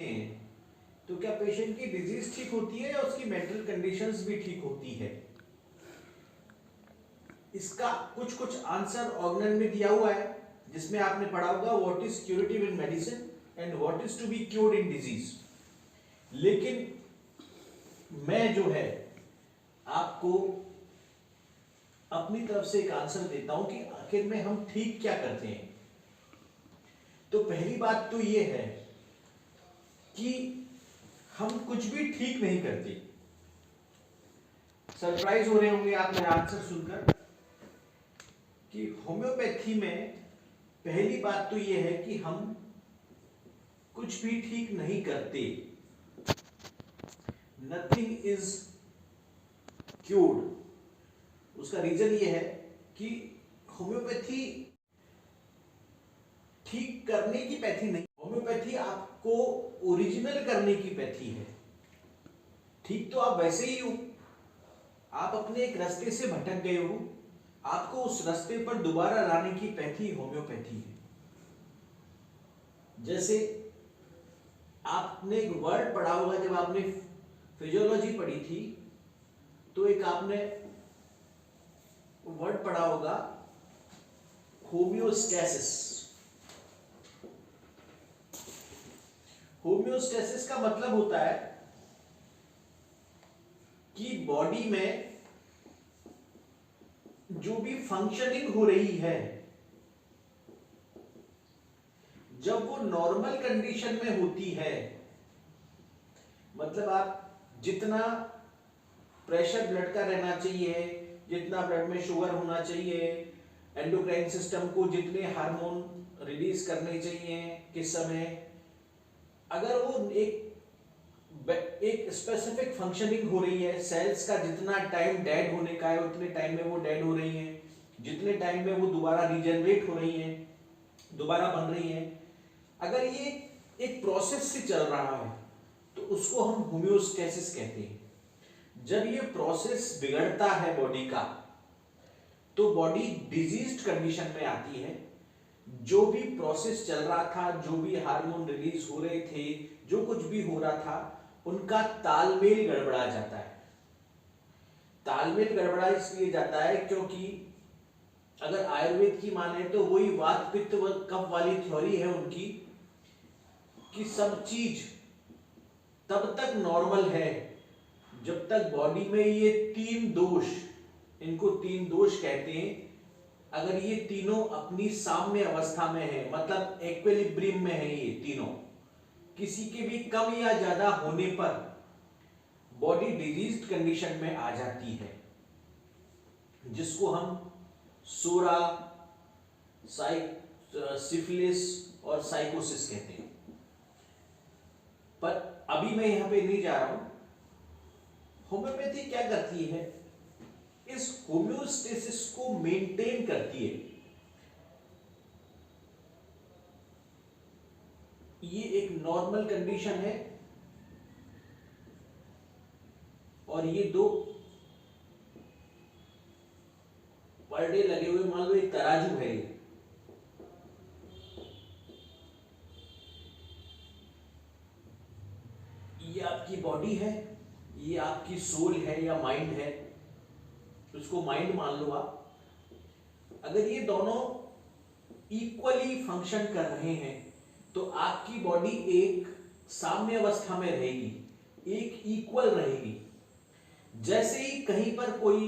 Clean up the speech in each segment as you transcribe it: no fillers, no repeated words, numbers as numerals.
हैं तो क्या पेशेंट की डिजीज ठीक होती है या उसकी मेंटल कंडीशंस भी ठीक होती है? इसका कुछ कुछ आंसर ऑर्गन में दिया हुआ है, जिसमें आपने पढ़ा होगा what is curative in medicine and what is to be cured in disease. लेकिन मैं जो है आपको अपनी तरफ से एक आंसर देता हूं कि आखिर में हम ठीक क्या करते हैं। तो पहली बात तो यह है कि हम कुछ भी ठीक नहीं करते। सरप्राइज हो रहे होंगे आप मेरा आंसर सुनकर कि होम्योपैथी में पहली बात तो यह है कि हम कुछ भी ठीक नहीं करते। Nothing is cured. उसका रीजन यह है कि होम्योपैथी ठीक करने की पैथी नहीं, होम्योपैथी आपको ओरिजिनल करने की पैथी है। ठीक तो आप वैसे ही हो, आप अपने एक रास्ते से भटक गए हो, आपको उस रास्ते पर दोबारा लाने की पैथी होम्योपैथी है। जैसे आपने एक वर्ड पढ़ा होगा जब आपने फिजियोलॉजी पढ़ी थी, तो एक आपने वर्ड पढ़ा होगा होम्योस्टैसिस। होम्योस्टैसिस का मतलब होता है कि बॉडी में जो भी फंक्शनिंग हो रही है, जब वो नॉर्मल कंडीशन में होती है, मतलब आप जितना प्रेशर ब्लड का रहना चाहिए, जितना ब्लड में शुगर होना चाहिए, एंडोक्राइन सिस्टम को जितने हार्मोन रिलीज करने चाहिए किस समय, अगर वो एक स्पेसिफिक फंक्शनिंग हो रही है, सेल्स का जितना टाइम डेड होने का है उतने टाइम में वो डेड हो रही हैं, जितने टाइम में वो दोबारा रीजनरेट हो रही हैं, दोबारा बन रही हैं, अगर ये एक प्रोसेस से चल रहा है तो उसको हम होम्योस्टैसिस कहते हैं। जब ये प्रोसेस बिगड़ता है बॉडी का, तो बॉडी डिजीज्ड कंडीशन में आती है। जो भी प्रोसेस चल रहा था, जो भी हार्मोन रिलीज हो रहे थे, जो कुछ भी हो रहा था, उनका तालमेल गड़बड़ा जाता है। तालमेल गड़बड़ा इसलिए जाता है क्योंकि अगर आयुर्वेद की माने तो वही वात पित्त व कफ वाली थ्योरी है उनकी कि सब चीज तब तक नॉर्मल है जब तक बॉडी में ये तीन दोष, इनको तीन दोष कहते हैं, अगर ये तीनों अपनी साम्य अवस्था में है, मतलब इक्विलिब्रियम में है, ये तीनों किसी के भी कम या ज्यादा होने पर बॉडी डिजीज्ड कंडीशन में आ जाती है, जिसको हम सोरा, सिफिलिस और साइकोसिस कहते हैं। पर अभी मैं यहां पे नहीं जा रहा हूं। होम्योपैथी क्या करती है, इस होम्योस्टेसिस को मेंटेन करती है। ये एक नॉर्मल कंडीशन है और ये दो पर्दे लगे हुए, मान लो एक तराजू है, ये आपकी बॉडी है, ये आपकी सोल है या माइंड है, उसको माइंड मान लो आप। अगर ये दोनों इक्वली फंक्शन कर रहे हैं तो आपकी बॉडी एक साम्य अवस्था में रहेगी, एक इक्वल रहेगी। जैसे ही कहीं पर कोई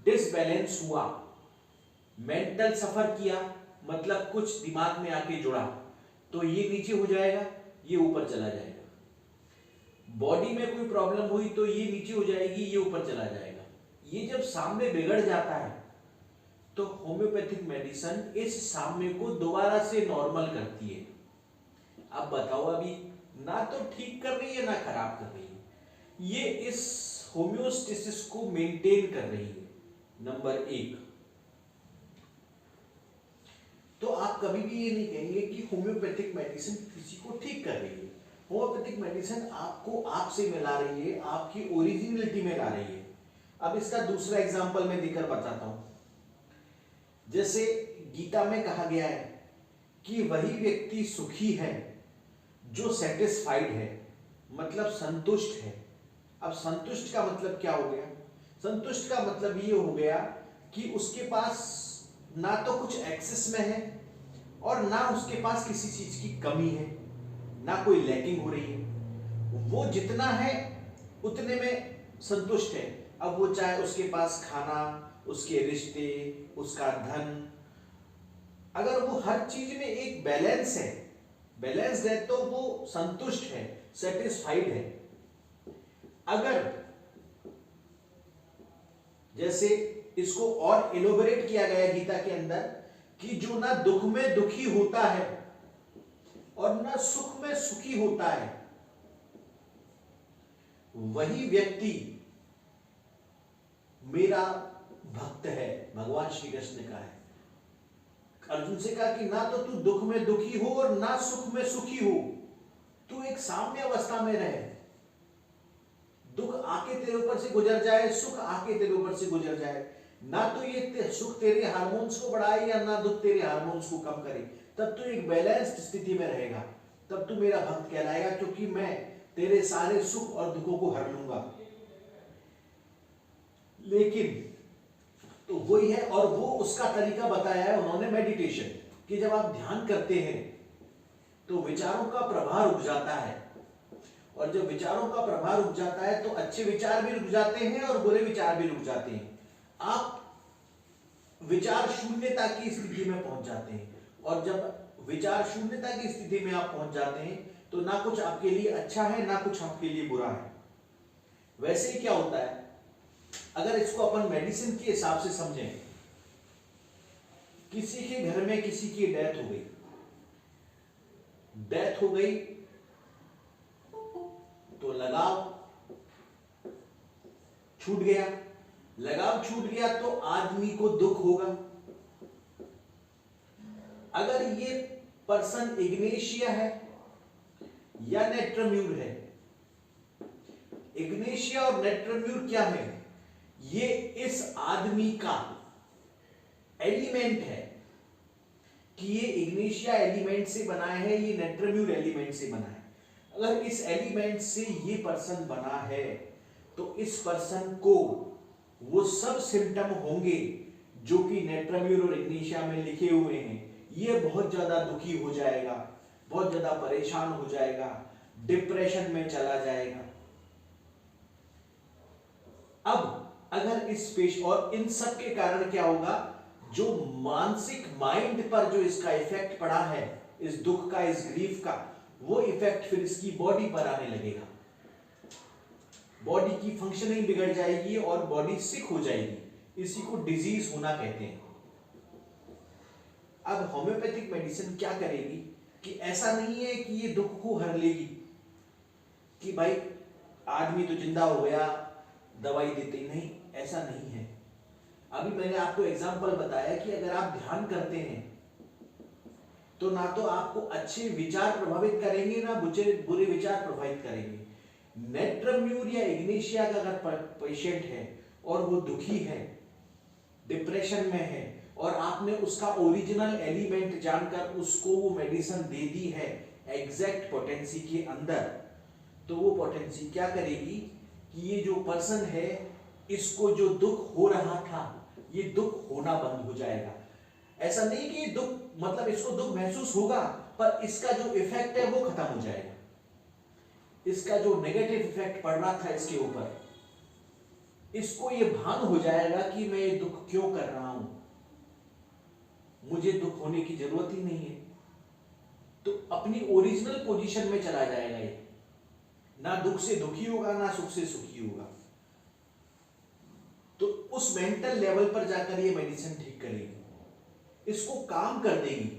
डिसबैलेंस हुआ, मेंटल सफर किया, मतलब कुछ दिमाग में आके जुड़ा, तो ये नीचे हो जाएगा, ये ऊपर चला जाएगा। बॉडी में कोई प्रॉब्लम हुई तो ये नीचे हो जाएगी, ये ऊपर चला जाएगा। ये जब साम्य बिगड़ जाता है तो होम्योपैथिक मेडिसिन इस साम्य को दोबारा से नॉर्मल करती है। अब बताओ, अभी ना तो ठीक कर रही है ना खराब कर रही है, ये इस होम्योस्टेसिस को मेंटेन कर रही है, नंबर एक। तो आप कभी भी ये नहीं कहेंगे कि होम्योपैथिक मेडिसिन किसी को ठीक कर रही है। होम्योपैथिक मेडिसिन आपको आपसे मिला रही है, आपकी ओरिजिनलिटी में ला रही है। अब इसका दूसरा एग्जांपल मैं देकर बताता हूं। जैसे गीता में कहा गया है कि वही व्यक्ति सुखी है जो सेटिस्फाइड है, मतलब संतुष्ट है। अब संतुष्ट का मतलब क्या हो गया? संतुष्ट का मतलब ये हो गया कि उसके पास ना तो कुछ एक्सेस में है और ना उसके पास किसी चीज की कमी है, ना कोई लैकिंग हो रही है। वो जितना है उतने में संतुष्ट है। अब वो चाहे उसके पास खाना, उसके रिश्ते, उसका धन, अगर वो हर चीज में एक बैलेंस है, बैलेंस्ड है, तो वो संतुष्ट है, सेटिस्फाइड है। अगर जैसे इसको और एलोबरेट किया गया गीता के अंदर कि जो ना दुख में दुखी होता है और ना सुख में सुखी होता है, वही व्यक्ति मेरा भक्त है, भगवान श्री कृष्ण ने कहा है। अर्जुन से कहा कि ना तो तू दुख में दुखी हो और ना सुख में सुखी हो, तू एक साम्य अवस्था में रहे। दुख आके तेरे ऊपर से गुजर जाए, सुख आके तेरे ऊपर से गुजर जाए, ना तो ये सुख तेरे हार्मोन्स को बढ़ाए या ना दुख तेरे हार्मोन्स को कम करे, तब तू एक बैलेंस्ड स्थिति में रहेगा, तब तू मेरा भक्त कहलाएगा, क्योंकि मैं तेरे सारे सुख और दुखों को हर लूंगा। लेकिन तो वही है, और वो उसका तरीका बताया है उन्होंने मेडिटेशन, कि जब आप ध्यान करते हैं तो विचारों का प्रवाह रुक जाता है, और जब विचारों का प्रवाह रुक जाता है तो अच्छे विचार भी रुक जाते हैं और बुरे विचार भी रुक जाते हैं। आप विचार शून्यता की स्थिति में पहुंच जाते हैं, और जब विचार शून्यता की स्थिति में आप पहुंच जाते हैं तो ना कुछ आपके लिए अच्छा है ना कुछ आपके लिए बुरा है। वैसे ही क्या होता है, अगर इसको अपन मेडिसिन के हिसाब से समझें, किसी के घर में किसी की डेथ हो गई, डेथ हो गई तो लगाव छूट गया, लगाव छूट गया तो आदमी को दुख होगा। अगर ये पर्सन इग्नेशिया है या नेट्रम्यूर है, इग्नेशिया और नेट्रम्यूर क्या है? ये इस आदमी का एलिमेंट है, कि ये इग्नेशिया एलिमेंट से बना है, ये नेट्रम्यूर एलिमेंट से बना है। अगर इस एलिमेंट से ये पर्सन बना है तो इस पर्सन को वो सब सिम्टम होंगे जो कि नेट्रम्यूर और इग्नेशिया में लिखे हुए हैं। ये बहुत ज्यादा दुखी हो जाएगा, बहुत ज्यादा परेशान हो जाएगा, डिप्रेशन में चला जाएगा। अब अगर इस पेश और इन सब के कारण क्या होगा, जो मानसिक माइंड पर जो इसका इफेक्ट पड़ा है, इस दुख का, इस ग्रीफ का, वो इफेक्ट फिर इसकी बॉडी पर आने लगेगा। बॉडी की फंक्शनिंग बिगड़ जाएगी और बॉडी सिक हो जाएगी। इसी को डिजीज होना कहते हैं। अब होम्योपैथिक मेडिसिन क्या करेगी कि ऐसा नहीं है कि ये दुख को हर लेगी, कि भाई आदमी तो जिंदा हो गया दवाई देते ही नहीं, ऐसा नहीं है। अभी मैंने आपको एग्जांपल बताया कि अगर आप ध्यान करते हैं तो ना तो आपको अच्छे विचार प्रभावित करेंगे ना बुरे विचार प्रभावित करेंगे। नेट्रम्यूर या इग्नेशिया का अगर पेशेंट है और वो दुखी है, डिप्रेशन में है, और आपने उसका ओरिजिनल एलिमेंट जानकर उसको वो मेडिसिन दे दी है एग्जैक्ट पोटेंसी के अंदर, तो वो पोटेंसी क्या करेगी कि ये जो पर्सन है, इसको जो दुख हो रहा था, ये दुख होना बंद हो जाएगा। ऐसा नहीं कि दुख मतलब इसको दुख महसूस होगा, पर इसका जो इफेक्ट है वो खत्म हो जाएगा। इसका जो नेगेटिव इफेक्ट पड़ रहा था इसके ऊपर, इसको ये भान हो जाएगा कि मैं ये दुख क्यों कर रहा हूं, मुझे दुख होने की जरूरत ही नहीं है। तो अपनी ओरिजिनल पोजीशन में चला जाएगा ये, ना दुख से दुखी होगा ना सुख से सुखी होगा। तो उस मेंटल लेवल पर जाकर ये मेडिसिन ठीक करेगी, इसको काम कर देगी।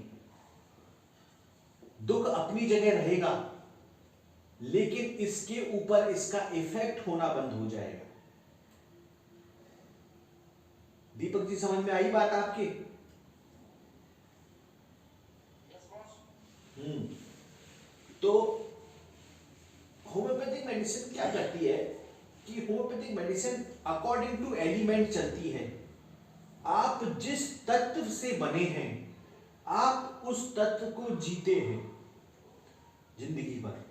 दुख अपनी जगह रहेगा लेकिन इसके ऊपर इसका इफेक्ट होना बंद हो जाएगा। दीपक जी समझ में आई बात आपकी? तो होम्योपैथिक मेडिसिन क्या करती है कि homeopathic medicine according to element चलती है। आप जिस तत्व से बने हैं आप उस तत्व को जीते हैं। जिंदगी भर।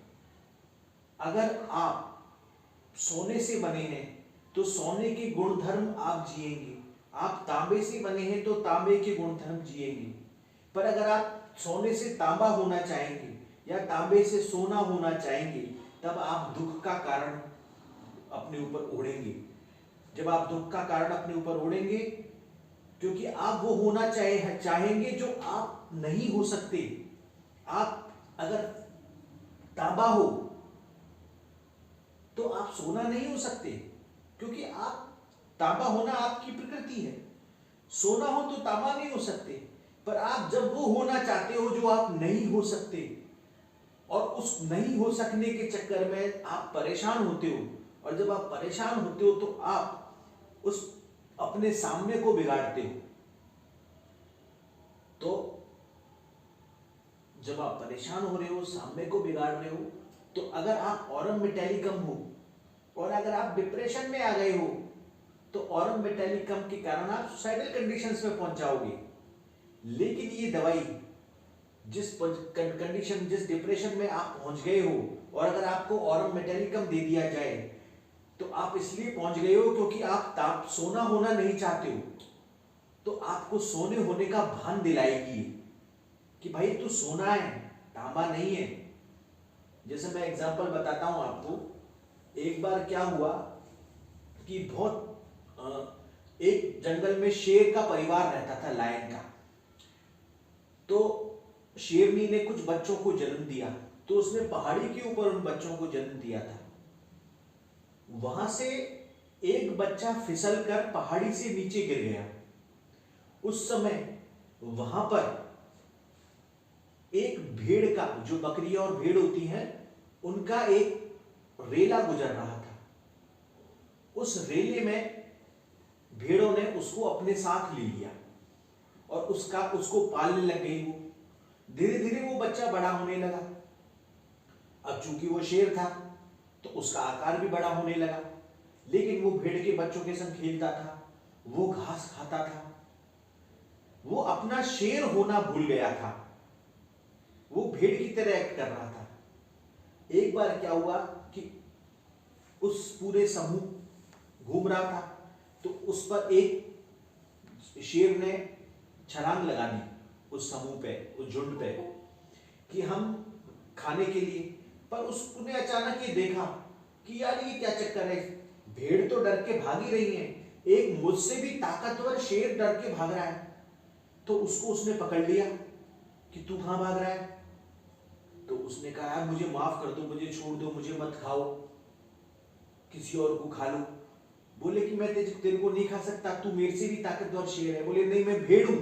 अगर आप सोने से बने हैं तो सोने के गुणधर्म आप जिएंगे, आप तांबे से बने हैं तो तांबे के गुणधर्म जिएंगे। पर अगर आप सोने से तांबा होना चाहेंगे या तांबे से सोना होना चाहेंगे, तब आप दुख का कारण अपने ऊपर ओढ़ेंगे। जब आप दुख का कारण अपने ऊपर ओढ़ेंगे, क्योंकि आप वो होना चाहेंगे जो आप नहीं हो सकते। आप अगर तांबा हो तो आप सोना नहीं हो सकते, क्योंकि आप तांबा होना आपकी प्रकृति है। सोना हो तो तांबा नहीं हो सकते। पर आप जब वो होना चाहते हो जो आप नहीं हो सकते, और उस नहीं हो सकने के चक्कर में आप परेशान होते हो, और जब आप परेशान होते हो तो आप उस अपने सामने को बिगाड़ते हो। तो जब आप परेशान हो रहे हो, सामने को बिगाड़ रहे हो, तो अगर आप ऑरम मेटालिकम हो और अगर आप डिप्रेशन में आ गए हो, तो ऑरम मेटालिकम के कारण आप सुसाइडल कंडीशंस में पहुंच जाओगे। लेकिन ये दवाई जिस कंडीशन, जिस डिप्रेशन में आप पहुंच गए हो, और अगर आपको ऑरम मेटालिकम दे दिया जाए, तो आप इसलिए पहुंच गए हो क्योंकि आप सोना होना नहीं चाहते हो। तो आपको सोने होने का भान दिलाएगी कि भाई तू सोना है, तांबा नहीं है। जैसे मैं एग्जांपल बताता हूं आपको। एक बार क्या हुआ कि एक जंगल में शेर का परिवार रहता था, लायन का। तो शेरनी ने कुछ बच्चों को जन्म दिया, तो उसने पहाड़ी के ऊपर उन बच्चों को जन्म दिया था। वहां से एक बच्चा फिसल कर पहाड़ी से नीचे गिर गया। उस समय वहां पर एक भेड़ का, जो बकरियां और भेड़ होती हैं, उनका एक रेला गुजर रहा था। उस रेले में भेड़ों ने उसको अपने साथ ले लिया और उसको पालने लग गई। वो धीरे धीरे वो बच्चा बड़ा होने लगा। अब चूंकि वो शेर था तो उसका आकार भी बड़ा होने लगा, लेकिन वो भेड़ के बच्चों के संग खेलता था, वो घास खाता था, वो अपना शेर होना भूल गया था, वो भेड़ की तरह एक्ट कर रहा था। एक बार क्या हुआ कि उस पूरे समूह घूम रहा था, तो उस पर एक शेर ने छलांग लगा दी उस समूह पे, उस झुंड पे, कि हम खाने के लिए। पर उसने अचानक ये देखा कि यार ये क्या चक्कर है, भेड़ तो डर के भागी रही है, एक मुझसे भी ताकतवर शेर डर के भाग रहा है। तो उसने पकड़ लिया कि तू कहां भाग रहा है। तो उसने कहा यार मुझे माफ कर दो, मुझे छोड़ दो, मुझे मत खाओ, किसी और को खा लो। बोले कि मैं तेरे को नहीं खा सकता, तू मेरे से भी ताकतवर शेर है। बोले नहीं, मैं भेड़ हूं।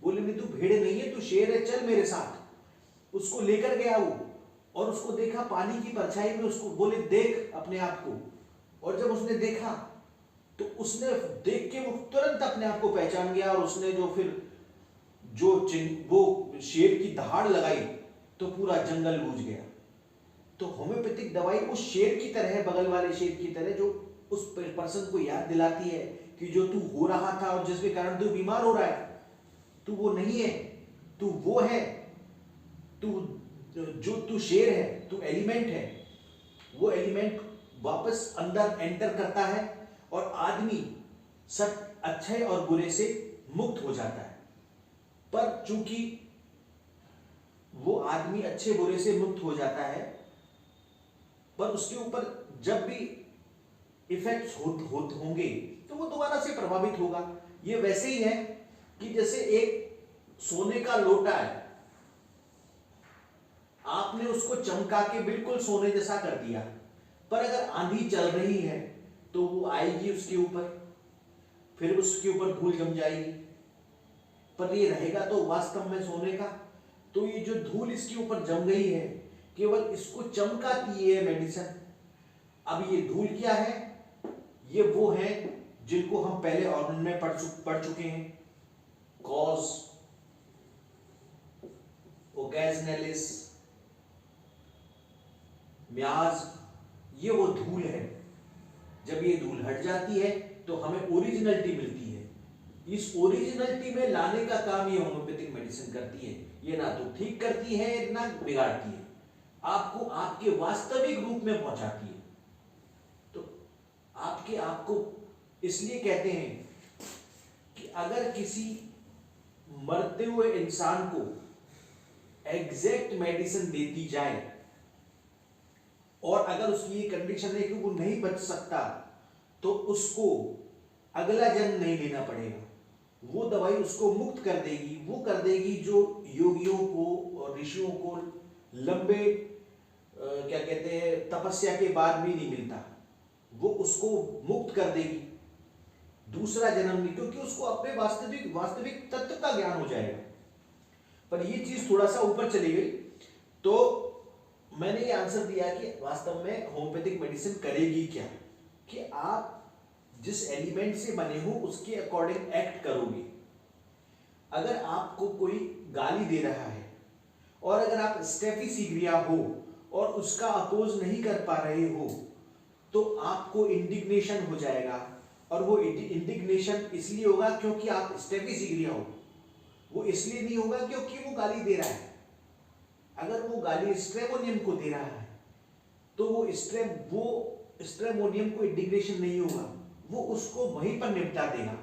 बोले नहीं, तू भेड़ नहीं है, तू शेर है, चल मेरे साथ। उसको लेकर गया वो, और उसको देखा पानी की परछाई में, उसको बोले देख अपने आप को। और जब उसने देखा तो उसने देख के वो तुरंत अपने आप को पहचान गया, और उसने वो शेर की दहाड़ लगाई तो पूरा जंगल गूंज गया। तो होम्योपैथिक दवाई उस शेर की तरह है, बगल वाले शेर की तरह, जो उस पर्सन को याद दिलाती है कि जो तू हो रहा था और जिसके कारण तू बीमार हो रहा है, तू वो नहीं है, तू वो है, तू शेर है, तू एलिमेंट है। वो एलिमेंट वापस अंदर एंटर करता है और आदमी सब अच्छे और बुरे से मुक्त हो जाता है। पर चूंकि वो आदमी अच्छे बुरे से मुक्त हो जाता है, पर उसके ऊपर जब भी इफेक्ट्स होंगे तो वो दोबारा से प्रभावित होगा। ये वैसे ही है कि जैसे एक सोने का लोटा है, आपने उसको चमका के बिल्कुल सोने जैसा कर दिया, पर अगर आंधी चल रही है तो वो आएगी उसके ऊपर, फिर उसके ऊपर धूल जम जाएगी, पर ये रहेगा तो वास्तव में सोने का। तो ये जो धूल इसके ऊपर जम गई है, केवल इसको चमकाती है मेडिसिन। अब ये धूल क्या है? ये वो है जिनको हम पहले ऑर्गन में पढ़ चुके हैं, कॉज, ओकेजनलिस, म्याज। ये वो धूल है। जब ये धूल हट जाती है तो हमें ओरिजिनलिटी मिलती है। इस ओरिजिनलिटी में लाने का काम ये होम्योपैथिक मेडिसिन करती है। ये ना तो ठीक करती है ना बिगाड़ती है। आपको आपके वास्तविक रूप में पहुंचाती है। तो आपके आपको इसलिए कहते हैं कि अगर किसी मरते हुए इंसान को एग्जैक्ट मेडिसिन दे दी जाए और अगर उसकी ये कंडीशन है कि वो नहीं बच सकता, तो उसको अगला जन्म नहीं लेना पड़ेगा। वो दवाई उसको मुक्त कर देगी, वो कर देगी जो योगियों को और ऋषियों को लंबे क्या कहते हैं तपस्या के बाद भी नहीं मिलता। वो उसको मुक्त कर देगी, दूसरा जन्म नहीं, क्योंकि उसको अपने वास्तविक तत्व का ज्ञान हो जाएगा। पर ये चीज थोड़ा सा ऊपर चली गई, तो मैंने ये आंसर दिया कि वास्तव में होम्योपैथिक मेडिसिन करेगी क्या, कि आप जिस एलिमेंट से बने हो उसके अकॉर्डिंग एक्ट करोगे। अगर आपको कोई गाली दे रहा है और अगर आप स्टेफिसिग्रिया हो और उसका अपोज नहीं कर पा रहे हो, तो आपको इंडिग्नेशन हो जाएगा। और वो इंडिग्नेशन इसलिए होगा क्योंकि आप स्टेफिसिग्रिया हो, वो इसलिए नहीं होगा क्योंकि वो गाली दे रहा है। अगर वो गाली स्ट्रेमोनियम को दे रहा है तो वो स्ट्रेमोनियम को इंडिग्नेशन नहीं होगा, वो उसको वहीं पर निपटा देगा।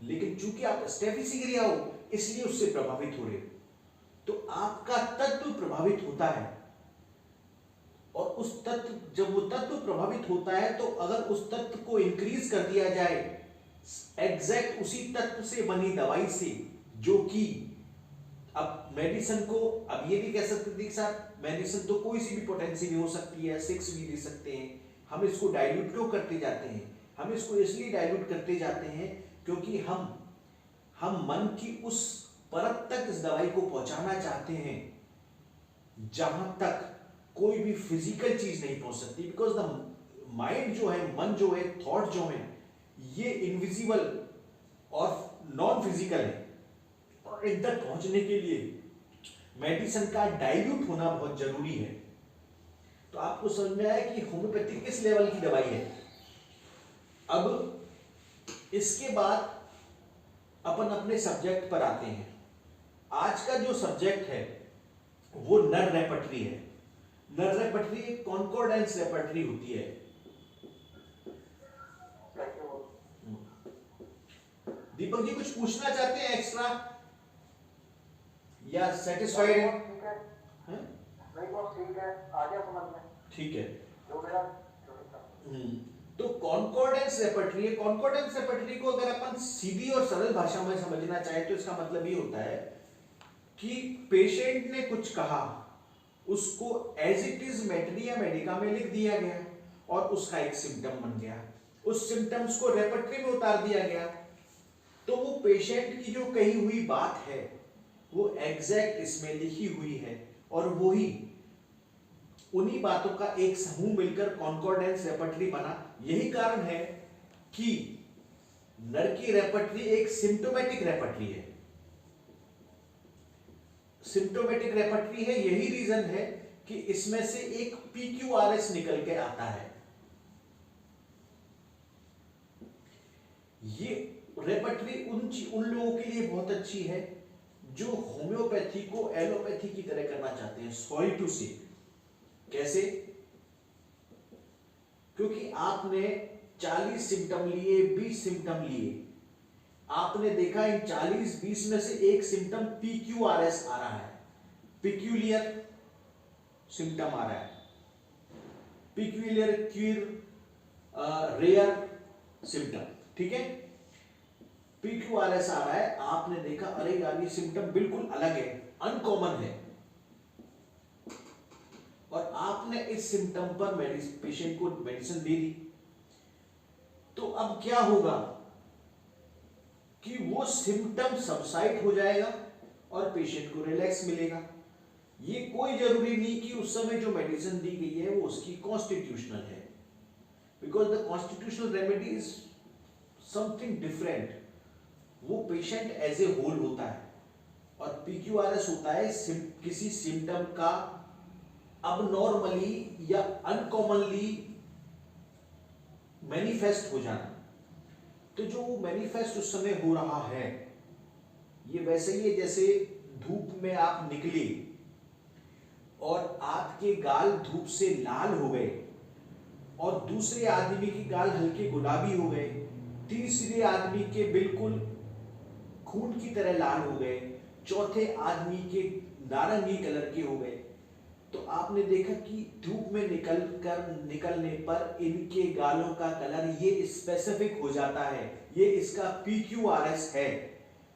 लेकिन चूंकि आप स्टेफिसिग्रिया हो इसलिए उससे प्रभावित हो रहे हो, तो आपका तत्व प्रभावित होता है। और उस तत्व, जब वो तत्व प्रभावित होता है, तो अगर उस तत्व को इंक्रीज कर दिया जाए एग्जैक्ट उसी तत्व से बनी दवाई से, जो कि अब मेडिसिन को अब ये भी कह सकते थे साहब मेडिसिन तो कोई सी भी पोटेंसी में हो सकती है, 6 भी दे सकते हैं, हम इसको डाइल्यूट क्यों करते जाते हैं? हम इसको इसलिए डाइल्यूट करते जाते हैं क्योंकि हम मन की उस परत तक इस दवाई को पहुंचाना चाहते हैं जहां तक कोई भी फिजिकल चीज नहीं पहुंच सकती। बिकॉज द माइंड जो है, मन जो है, थॉट जो है, ये इनविजिबल और नॉन फिजिकल है, और इन तक पहुंचने के लिए मेडिसिन का डाइल्यूट होना बहुत जरूरी है। तो आपको समझ में आया कि होम्योपैथी किस लेवल की दवाई है। अब इसके बाद अपन अपने सब्जेक्ट पर आते हैं। आज का जो सब्जेक्ट है वो नर रेपर्टरी है। नर रेपर्टरी एक कॉन्कॉर्डेंस रेपर्टरी होती है। दीपक जी कुछ पूछना चाहते हैं एक्स्ट्रा या सेटिस्फाइड है? ठीक है, आ गया समझ में। ठीक है, जो मेरा तो कॉन्कॉर्डेंस रेपर्टरी है। कॉन्कॉर्डेंस रेपर्टरी को अगर अपन सीधी और सरल भाषा में समझना चाहे तो इसका मतलब ये होता है कि पेशेंट ने कुछ कहा, उसको एज इट इज मैटरिया मेडिका में लिख दिया गया और उसका एक सिम्टम बन गया, उस सिम्टम्स को रेपर्टरी में उतार दिया गया। तो वो पेशेंट की जो कही हुई बात है वो एग्जैक्ट इसमें लिखी हुई है, और वही उन्हीं बातों का एक समूह मिलकर कॉन्कॉर्डेंस रेपर्टरी बना। यही कारण है कि नर की रेपर्टरी एक सिम्टोमेटिक रेपर्टरी है। सिम्टोमेटिक रेपर्टरी है, यही रीजन है कि इसमें से एक PQRS निकल के आता है। ये रेपर्टरी उन लोगों के लिए बहुत अच्छी है जो होम्योपैथी को एलोपैथी की तरह करना चाहते हैं। सॉरी टू से, कैसे? क्योंकि आपने 40 सिम्टम लिए, 20 सिम्टम लिए, आपने देखा इन 40-20 में से एक सिम्टम PQRS आ रहा है, पिक्यूलियर सिम्टम आ रहा है, पिक्यूलियर क्यूर रेयर सिम्टम, ठीक है। PQRS आ रहा है, आपने देखा अरे यार ये सिम्टम बिल्कुल अलग है, अनकॉमन है, और आपने इस सिम्टम पर पेशेंट को मेडिसिन दे दी। तो अब क्या होगा कि वो सिम्टम सबसाइड हो जाएगा और पेशेंट को रिलैक्स मिलेगा। ये कोई जरूरी नहीं कि उस समय जो मेडिसिन दी गई है वो उसकी कॉन्स्टिट्यूशनल है, because the constitutional remedy is something different. वो पेशेंट एज ए होल होता है, और PQRS होता है किसी सिम्टम का अबनॉर्मली या अनकॉमनली मैनिफेस्ट हो जाना। तो जो मैनिफेस्ट उस समय हो रहा है ये वैसे ही है जैसे धूप में आप निकले और आप आपके गाल धूप से लाल हो गए और दूसरे आदमी के गाल हल्के गुलाबी हो गए, तीसरे आदमी के बिल्कुल खून की तरह लाल हो गए, चौथे आदमी के नारंगी कलर के हो गए, तो आपने देखा कि धूप में निकलने पर इनके गालों का कलर ये स्पेसिफिक हो जाता है, ये इसका PQRS है,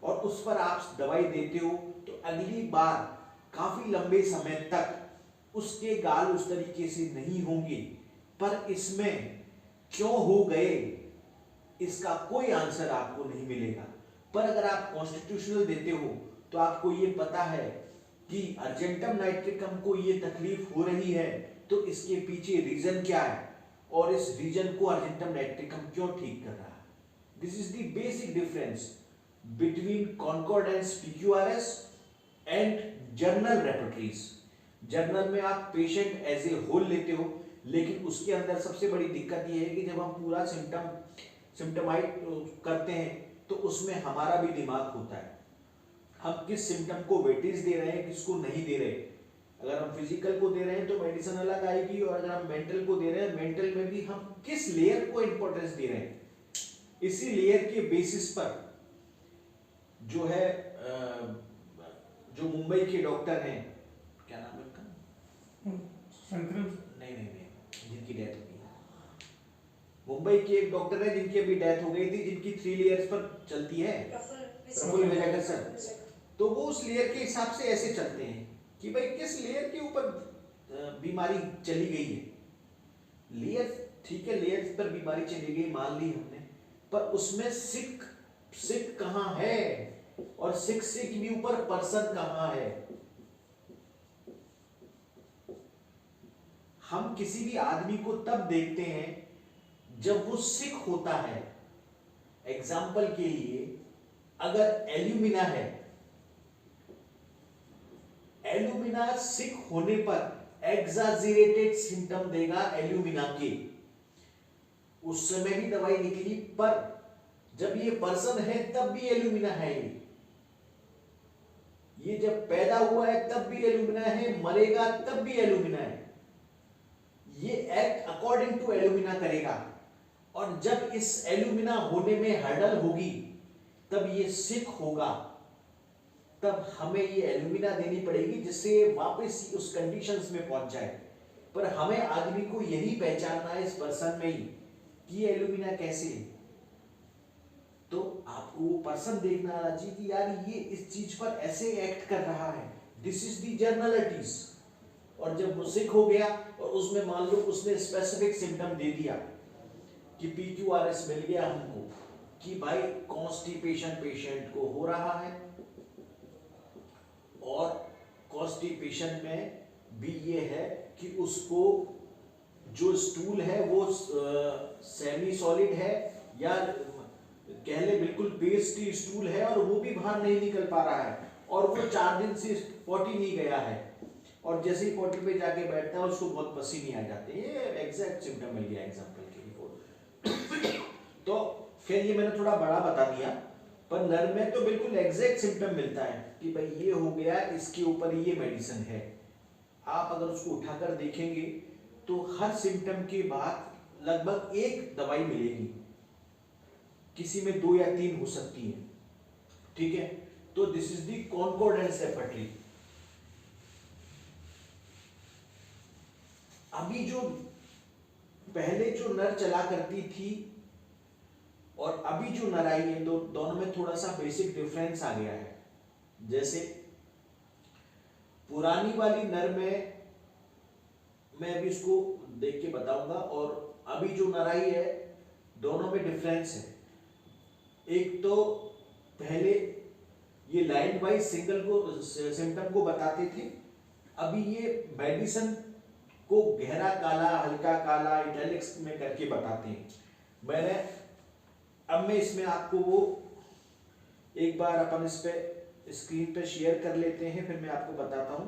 और उस पर आप दवाई देते हो तो अगली बार काफी लंबे समय तक उसके गाल उस तरीके से नहीं होंगे। पर इसमें क्यों हो गए, इसका कोई आंसर आपको नहीं मिलेगा। पर अगर आप कॉन्स्टिट्यूशनल देते हो तो आपको ये पता है कि अर्जेंटम नाइट्रिकम को ये तकलीफ हो रही है, तो इसके पीछे रीजन क्या है और इस रीजन को अर्जेंटम नाइट्रिकम क्यों ठीक कर रहा है। This is the basic difference between concordance PQRS and journal repertories. Journal में आप पेशेंट एज ए होल लेते हो, लेकिन उसके अंदर सबसे बड़ी दिक्कत यह है कि जब हम पूरा सिम्टमाइट करते हैं तो उसमें हमारा भी दिमाग होता है, हम किस सिम्टम को वेटेज दे रहे हैं, किसको नहीं दे रहे। अगर हम फिजिकल को दे रहे हैं तो मेडिसिन अलग आएगी, और अगर हम मेंटल को दे रहे हैं, मेंटल में भी हम किस लेयर को इंपॉर्टेंस दे रहे हैं। इसी लेयर के बेसिस पर जो है जो मुंबई के डॉक्टर हैं, क्या नाम है उनका, नहीं, जिनकी डेथ हो गई, मुंबई के एक डॉक्टर है जिनकी अभी डेथ हो गई थी, जिनकी 3 लेयर्स पर चलती है, प्रफुल्ल विजयकर सर। तो वो उस लेयर के हिसाब से ऐसे चलते हैं कि भाई किस लेयर के ऊपर बीमारी चली गई है। लेयर ठीक है, लेयर पर बीमारी चली गई मान ली हमने, पर उसमें सिक कहाँ है और सिक से भी ऊपर पर्सन कहाँ है। हम किसी भी आदमी को तब देखते हैं जब वो सिक होता है। एग्जाम्पल के लिए अगर एल्यूमिना है, एल्यूमिना सिक होने पर एग्जाजरेटेड सिम्टम देगा एल्यूमिना के, उस समय भी दवाई निकली, पर जब ये पर्सन है तब भी एल्यूमिना है। ये जब पैदा हुआ है तब भी एल्यूमिना है, मरेगा तब भी एल्यूमिना है। ये एक्ट अकॉर्डिंग टू एल्यूमिना करेगा, और जब इस एल्यूमिना होने में हर्डल होगी तब ये सिक होगा, तब हमें ये एल्यूमिना देनी पड़ेगी जिससे वापस उस कंडीशंस में पहुंच जाए। पर हमें आदमी को यही पहचानना है इस पर्सन में ही कि ये एल्यूमिना कैसे है। तो आपको वो पर्सन देखना आना चाहिए कि यार ये इस चीज पर ऐसे एक्ट कर रहा है, दिस इज दी जर्नलिटीज। और जब वो सिक हो गया और उसमें मान लो उसने स्पेसिफिक सिम्टम दे दिया कि PQRS मिल गया हमको कि भाई कॉन्स्टिपेशन पेशेंट को हो रहा है, और कॉन्स्टिपेशन में भी ये है कि उसको जो स्टूल है वो सेमी सॉलिड है या कह ले बिल्कुल पेस्टी स्टूल है, और वो भी बाहर नहीं निकल पा रहा है, और वो 4 दिन से पॉटी नहीं गया है, और जैसे ही पॉटी पे जाके बैठता है उसको बहुत पसीने आ जाते हैं। ये एग्जैक्ट सिम्टम मिल गया एग्जांपल के लिए। तो फिर ये मैंने थोड़ा बड़ा बता दिया, पर नर में तो बिल्कुल एग्जैक्ट सिम्टम मिलता है कि भाई ये हो गया, इसके ऊपर ये मेडिसिन है। आप अगर उसको उठाकर देखेंगे तो हर सिम्टम के बाद लगभग एक दवाई मिलेगी, किसी में 2 या 3 हो सकती है, ठीक है। तो दिस इज दी कॉन्कॉर्डेंस रेपर्टरी। अभी जो पहले जो नर चला करती थी और अभी जो नर आई है, तो दोनों में थोड़ा सा बेसिक डिफरेंस आ गया है। जैसे पुरानी वाली नर में मैं अभी इसको देख के बताऊंगा, और अभी जो नर आई है दोनों में डिफरेंस है। एक तो पहले ये लाइन वाइज सिंगल को सिम्टम को बताते थे, अभी ये मेडिसिन को गहरा काला, हल्का काला, इटैलिक्स में करके बताते हैं। अब मैं इसमें आपको वो एक बार अपन इस पे स्क्रीन पे शेयर कर लेते हैं, फिर मैं आपको बताता हूं